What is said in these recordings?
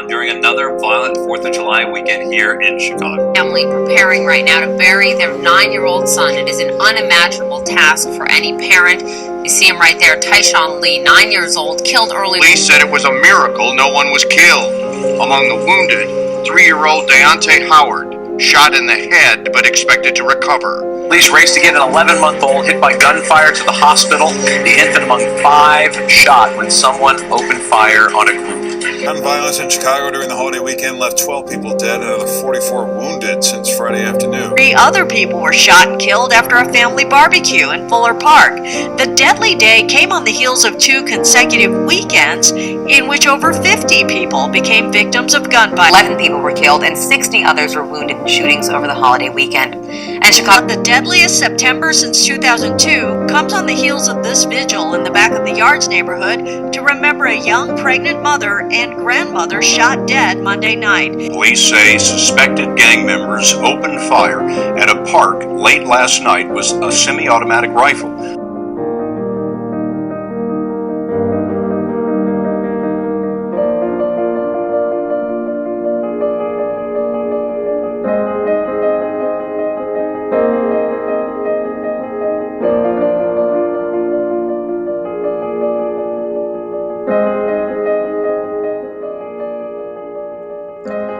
on during another violent 4th of July weekend here in Chicago. Family preparing right now to bury their 9-year-old son. It is an unimaginable task for any parent. You see him right there, Tyshawn Lee, 9 years old, killed early. Police said it was a miracle no one was killed. Among the wounded, 3-year-old Deontay Howard, shot in the head but expected to recover. Police raced to get an 11-month-old hit by gunfire to the hospital. The infant among 5 shot when someone opened fire on a group. Gun violence in Chicago during the holiday weekend left 12 people dead and another 44 wounded since Friday afternoon. 3 other people were shot and killed after a family barbecue in Fuller Park. The deadly day came on the heels of 2 consecutive weekends in which over 50 people became victims of gun violence. 11 people were killed and 60 others were wounded in shootings over the holiday weekend. And Chicago, the deadliest September since 2002, comes on the heels of this vigil in the back of the Yards neighborhood to remember a young pregnant mother and grandmother shot dead Monday night. Police say suspected gang members opened fire at a park late last night with a semi-automatic rifle.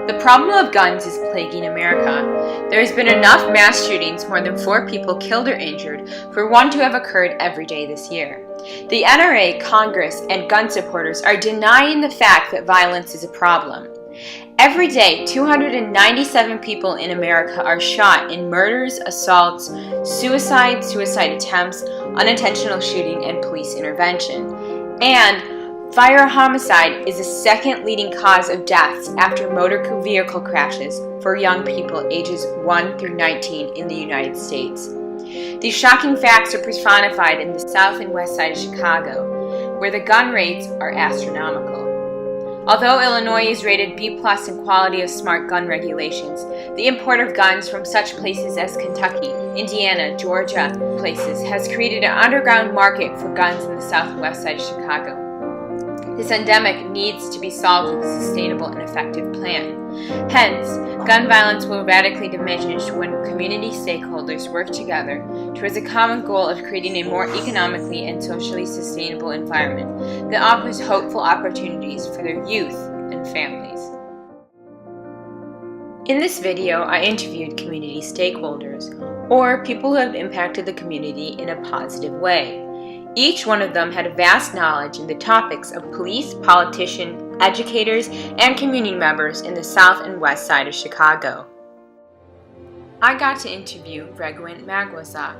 The problem of guns is plaguing America. There has been enough mass shootings, more than 4 people killed or injured, for one to have occurred every day this year. The NRA, Congress, and gun supporters are denying the fact that violence is a problem. Every day, 297 people in America are shot in murders, assaults, suicide attempts, unintentional shooting, and police intervention. And fire homicide is the second leading cause of deaths after motor vehicle crashes for young people ages 1 through 19 in the United States. These shocking facts are personified in the south and west side of Chicago, where the gun rates are astronomical. Although Illinois is rated B+ in quality of smart gun regulations, the import of guns from such places as Kentucky, Indiana, Georgia places has created an underground market for guns in the south and west side of Chicago. This endemic needs to be solved with a sustainable and effective plan. Hence, gun violence will radically diminish when community stakeholders work together towards a common goal of creating a more economically and socially sustainable environment that offers hopeful opportunities for their youth and families. In this video, I interviewed community stakeholders, or people who have impacted the community in a positive way. Each one of them had a vast knowledge in the topics of police, politicians, educators, and community members in the south and west side of Chicago. I got to interview Regwin Magwaza,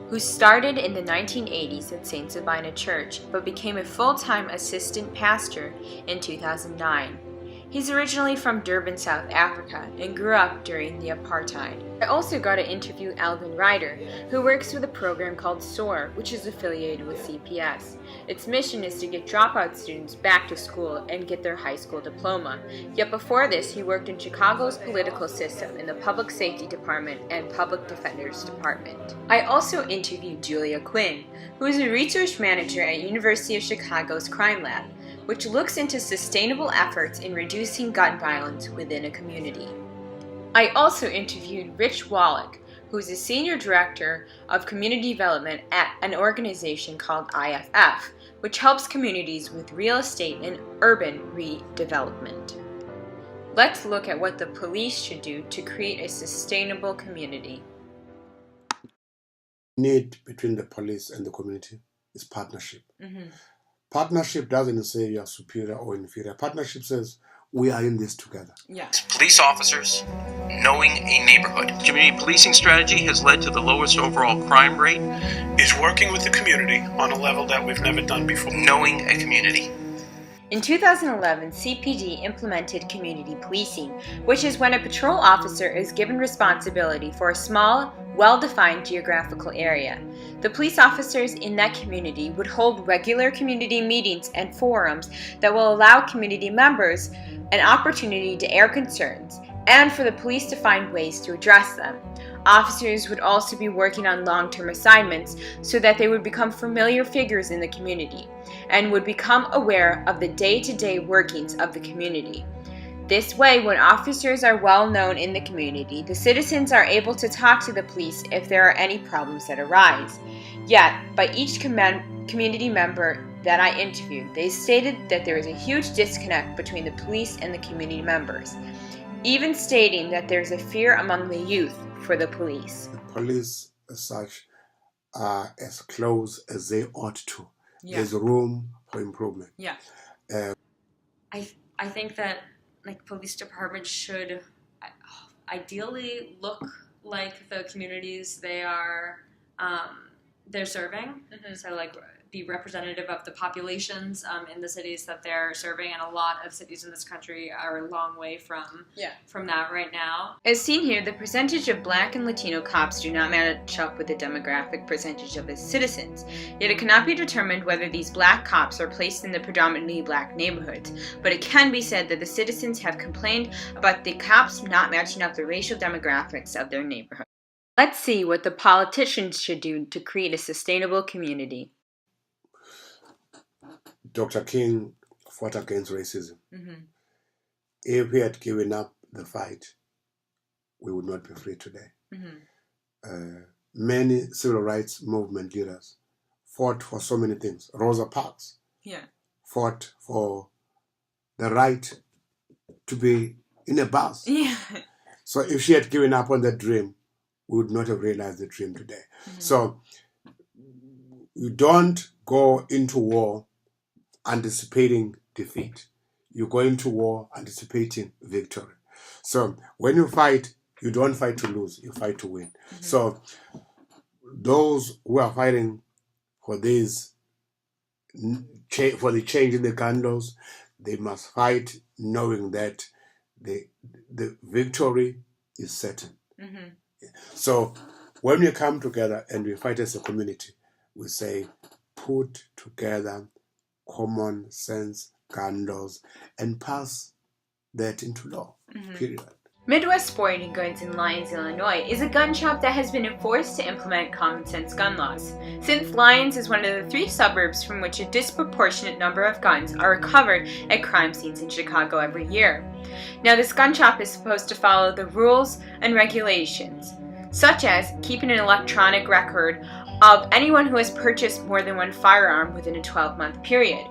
who started in the 1980s at St. Sabina Church, but became a full-time assistant pastor in 2009. He's originally from Durban, South Africa, and grew up during the apartheid. I also got to interview Alvin Ryder, who works with a program called SOAR, which is affiliated with CPS. Its mission is to get dropout students back to school and get their high school diploma. Yet before this, he worked in Chicago's political system in the Public Safety Department and Public Defender's Department. I also interviewed Julia Quinn, who is a research manager at University of Chicago's Crime Lab, which looks into sustainable efforts in reducing gun violence within a community. I also interviewed Rich Wallach, who is a senior director of community development at an organization called IFF, which helps communities with real estate and urban redevelopment. Let's look at what the police should do to create a sustainable community. Need between the police and the community is partnership. Partnership doesn't say you're superior or inferior. Partnership says we are in this together. Yes. Police officers knowing a neighborhood. Community policing strategy has led to the lowest overall crime rate. Is working with the community on a level that we've never done before. Knowing a community. In 2011, CPD implemented community policing, which is when a patrol officer is given responsibility for a small, well-defined geographical area. The police officers in that community would hold regular community meetings and forums that will allow community members an opportunity to air concerns and for the police to find ways to address them. Officers would also be working on long-term assignments so that they would become familiar figures in the community and would become aware of the day-to-day workings of the community. This way, when officers are well known in the community, the citizens are able to talk to the police if there are any problems that arise. Yet, by each community member that I interviewed, they stated that there is a huge disconnect between the police and the community members, even stating that there is a fear among the youth for the police. The police, as such, are as close as they ought to. Yeah. There's room for improvement. Yeah. I think that police departments should ideally look like the communities they're serving. Mm-hmm. So be representative of the populations in the cities that they're serving, and a lot of cities in this country are a long way from that right now. As seen here, the percentage of Black and Latino cops do not match up with the demographic percentage of its citizens. Yet it cannot be determined whether these Black cops are placed in the predominantly Black neighborhoods, but it can be said that the citizens have complained about the cops not matching up the racial demographics of their neighborhood. Let's see what the politicians should do to create a sustainable community. Dr. King fought against racism. Mm-hmm. If he had given up the fight, we would not be free today. Mm-hmm. Many civil rights movement leaders fought for so many things. Rosa Parks fought for the right to be in a bus. Yeah. So if she had given up on that dream, we would not have realized the dream today. Mm-hmm. So you don't go into war anticipating defeat. You go into war anticipating victory. So when you fight, you don't fight to lose, you fight to win. Mm-hmm. So those who are fighting for this, for the change in the gun laws, they must fight knowing that the victory is certain. Mm-hmm. So when we come together and we fight as a community, we say, put together common sense gun laws and pass that into law, period. Midwest Sporting Goods in Lyons, Illinois is a gun shop that has been enforced to implement common sense gun laws. Since Lyons is one of the 3 suburbs from which a disproportionate number of guns are recovered at crime scenes in Chicago every year. Now, this gun shop is supposed to follow the rules and regulations, such as keeping an electronic record of anyone who has purchased more than 1 firearm within a 12-month period.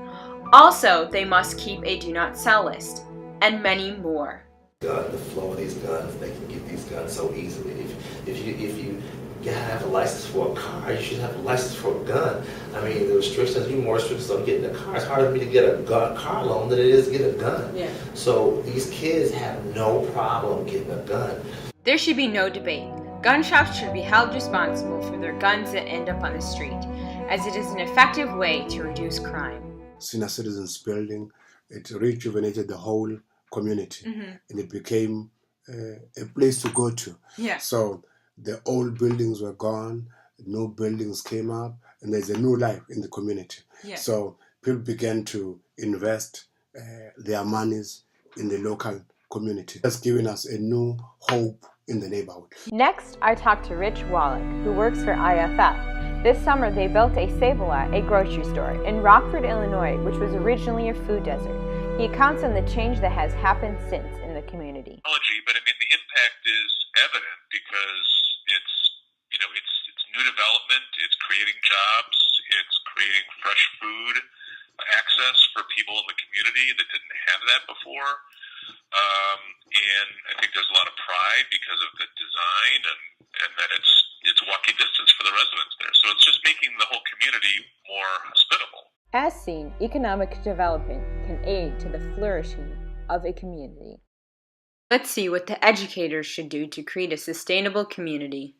Also, they must keep a do not sell list, and many more. The flow of these guns, they can get these guns so easily. If you have a license for a car, you should have a license for a gun. I mean, the restrictions, you more restrictions on getting a car. It's harder for me to get a car loan than it is to get a gun. Yeah. So these kids have no problem getting a gun. There should be no debate. Gun shops should be held responsible for their guns that end up on the street, as it is an effective way to reduce crime. Senior Citizens Building, it rejuvenated the whole community, and it became a place to go to. Yeah. So the old buildings were gone, new buildings came up, and there's a new life in the community. Yeah. So people began to invest their monies in the local community. That's giving us a new hope in the neighborhood. Next, I talked to Rich Wallach, who works for IFF. This summer, they built a Save-A-Lot, a grocery store, in Rockford, Illinois, which was originally a food desert. He accounts on the change that has happened since in the community. But I mean, the impact is evident because it's new development, it's creating jobs, it's creating fresh food access for people in the community that didn't have that before. And I think there's a lot of pride because of the design and that it's walking distance for the residents there. So it's just making the whole community more hospitable. As seen, economic development can aid to the flourishing of a community. Let's see what the educators should do to create a sustainable community.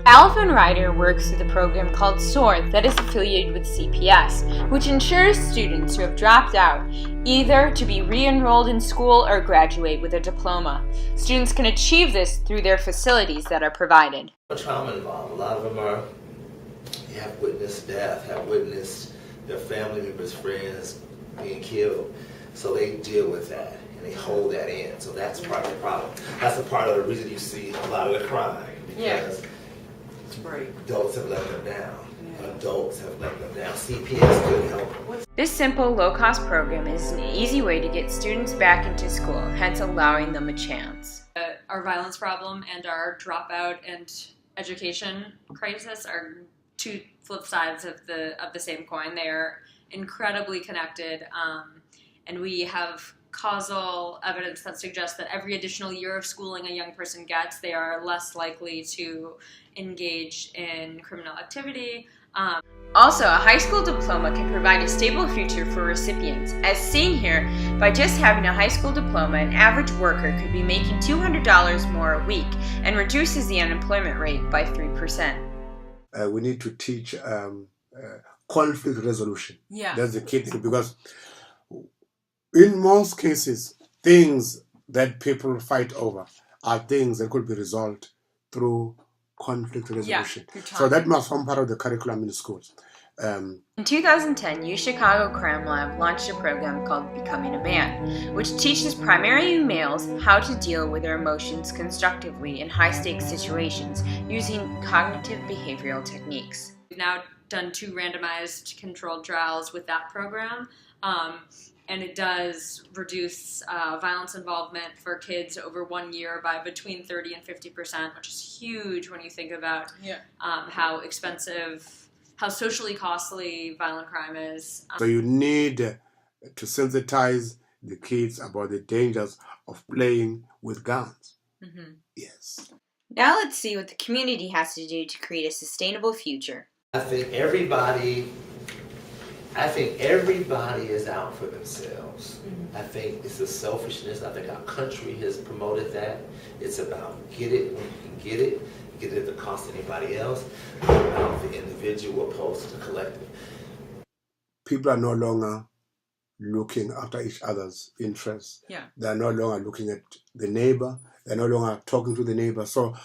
Alvin Ryder works with a program called SOAR that is affiliated with CPS, which ensures students who have dropped out either to be re-enrolled in school or graduate with a diploma. Students can achieve this through their facilities that are provided. Trauma involved. A lot of them have witnessed death, have witnessed their family members, friends being killed. So they deal with that and they hold that in. So that's part of the problem. That's a part of the reason you see a lot of the crime. Because adults have let them down. Adults have let them down. CPS couldn't help them. This simple, low-cost program is an easy way to get students back into school, hence allowing them a chance. Our violence problem and our dropout and education crisis are two flip sides of the same coin. They are incredibly connected, and we have causal evidence that suggests that every additional year of schooling a young person gets, they are less likely to engage in criminal activity. Also, a high school diploma can provide a stable future for recipients. As seen here, by just having a high school diploma, an average worker could be making $200 more a week and reduces the unemployment rate by 3%. We need to teach conflict resolution. Yeah. That's the key thing, because in most cases, things that people fight over are things that could be resolved through conflict resolution. So that must form part of the curriculum in schools. In 2010, UChicago Crime Lab launched a program called Becoming a Man, which teaches primarily males how to deal with their emotions constructively in high-stakes situations using cognitive behavioral techniques. We've now done 2 randomized controlled trials with that program, and it does reduce violence involvement for kids over 1 year by between 30 and 50%, which is huge when you think about how expensive, how socially costly violent crime is. So you need to sensitize the kids about the dangers of playing with guns. Mm-hmm. Yes. Now let's see what the community has to do to create a sustainable future. I think everybody is out for themselves. I think it's a selfishness. I think our country has promoted that. It's about get it when you can get it at the cost of anybody else. It's about the individual opposed to the collective. People are no longer looking after each other's interests. Yeah. They're no longer looking at the neighbor. They're no longer talking to the neighbor. So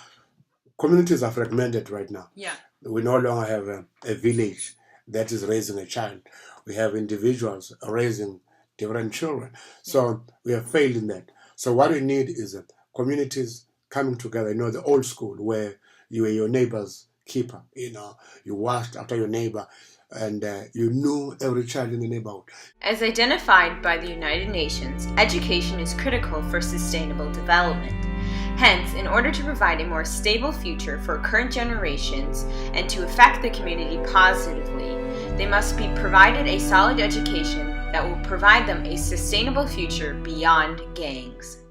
communities are fragmented right now. Yeah. We no longer have a village that is raising a child. We have individuals raising different children. So we have failed in that. So what we need is communities coming together, the old school where you were your neighbor's keeper, you watched after your neighbor and you knew every child in the neighborhood. As identified by the United Nations, education is critical for sustainable development. Hence, in order to provide a more stable future for current generations and to affect the community positively, they must be provided a solid education that will provide them a sustainable future beyond gangs.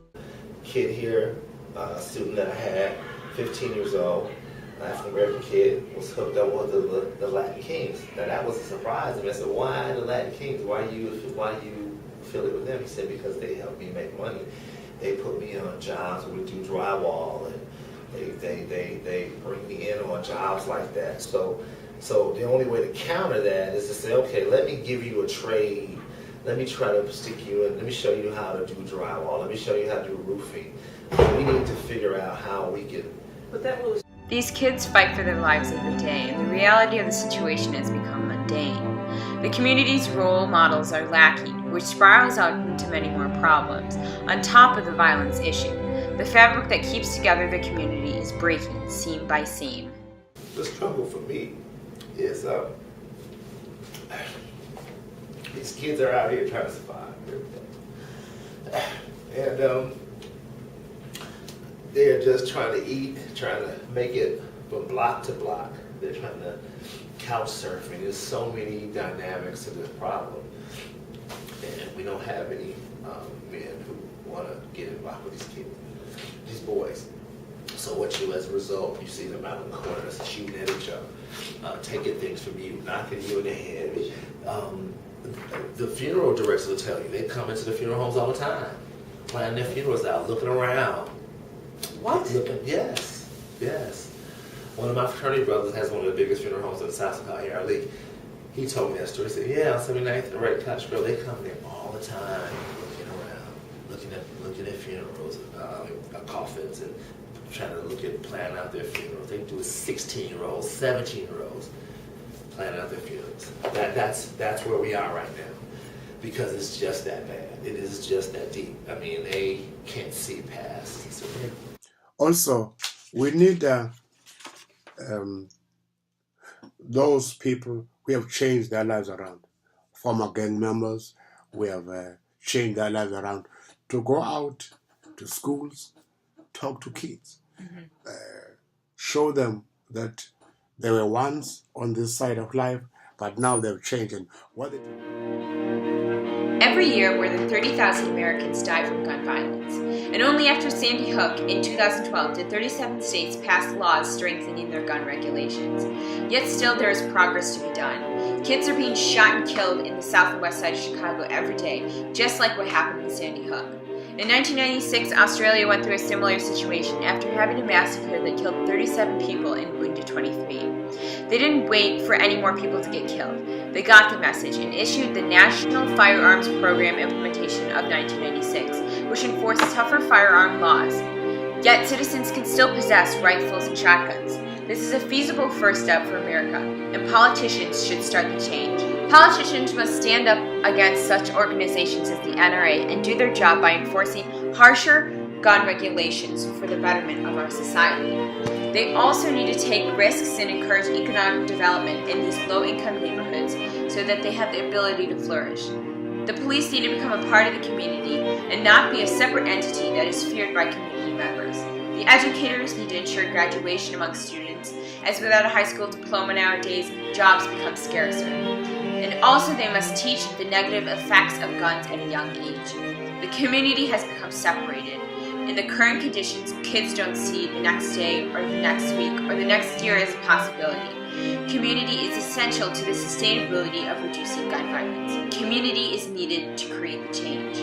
Kid here, a student that I had, 15 years old, an African-American kid, was hooked up with the Latin Kings. Now that was a surprise to me. I said, why the Latin Kings? Why you affiliate with them? He said, because they help me make money. They put me on jobs where we do drywall, and they bring me in on jobs like that. So the only way to counter that is to say, okay, let me give you a trade. Let me try to stick you in. Let me show you how to do drywall. Let me show you how to do roofing. We need to figure out how we can. These kids fight for their lives every day, and the reality of the situation has become mundane. The community's role models are lacking, which spirals out into many more problems, on top of the violence issue. The fabric that keeps together the community is breaking seam by seam. The struggle for me is these kids are out here trying to survive every day. And they're just trying to eat, trying to make it from block to block. They're trying to couch surfing. There's so many dynamics to this problem. And we don't have any men who want to get involved with these kids, these boys. So as a result, you see them out in the corners shooting at each other, taking things from you, knocking you in the head. The funeral directors will tell you, they come into the funeral homes all the time, planning their funerals out, looking around. What? Yes. One of my fraternity brothers has one of the biggest funeral homes in the South called Harold Lee. He told me that story. He said, yeah, on 79th and Red Couch Grill, they come there all the time, looking around, looking at funerals, coffins, and trying to plan out their funerals. They do it 16-year-olds, 17-year-olds, planning out their funerals. That's where we are right now, because it's just that bad. It is just that deep. I mean, they can't see past. Also, we need those people who have changed their lives around. former gang members. We have changed their lives around to go out to schools, talk to kids, show them that they were once on this side of life, but now they've changed. And what Every year, more than 30,000 Americans die from gun violence. And only after Sandy Hook in 2012 did 37 states pass laws strengthening their gun regulations. Yet still there is progress to be done. Kids are being shot and killed in the south and west side of Chicago every day, just like what happened with Sandy Hook. In 1996, Australia went through a similar situation after having a massacre that killed 37 people and wounded 23. They didn't wait for any more people to get killed. They got the message and issued the National Firearms Program Implementation of 1996, which enforced tougher firearm laws. Yet citizens can still possess rifles and shotguns. This is a feasible first step for America, and politicians should start the change. Politicians must stand up against such organizations as the NRA and do their job by enforcing harsher gun regulations for the betterment of our society. They also need to take risks and encourage economic development in these low-income neighborhoods so that they have the ability to flourish. The police need to become a part of the community and not be a separate entity that is feared by community members. The educators need to ensure graduation among students, as without a high school diploma nowadays, jobs become scarcer. And also they must teach the negative effects of guns at a young age. The community has become separated. In the current conditions, kids don't see the next day or the next week or the next year as a possibility. Community is essential to the sustainability of reducing gun violence. Community is needed to create the change.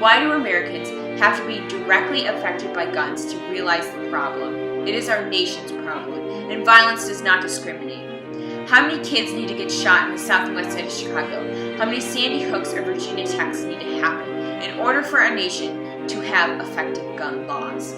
Why do Americans have to be directly affected by guns to realize the problem? It is our nation's problem, and violence does not discriminate. How many kids need to get shot in the south and west side of Chicago? How many Sandy Hooks or Virginia Techs need to happen in order for our nation to have effective gun laws?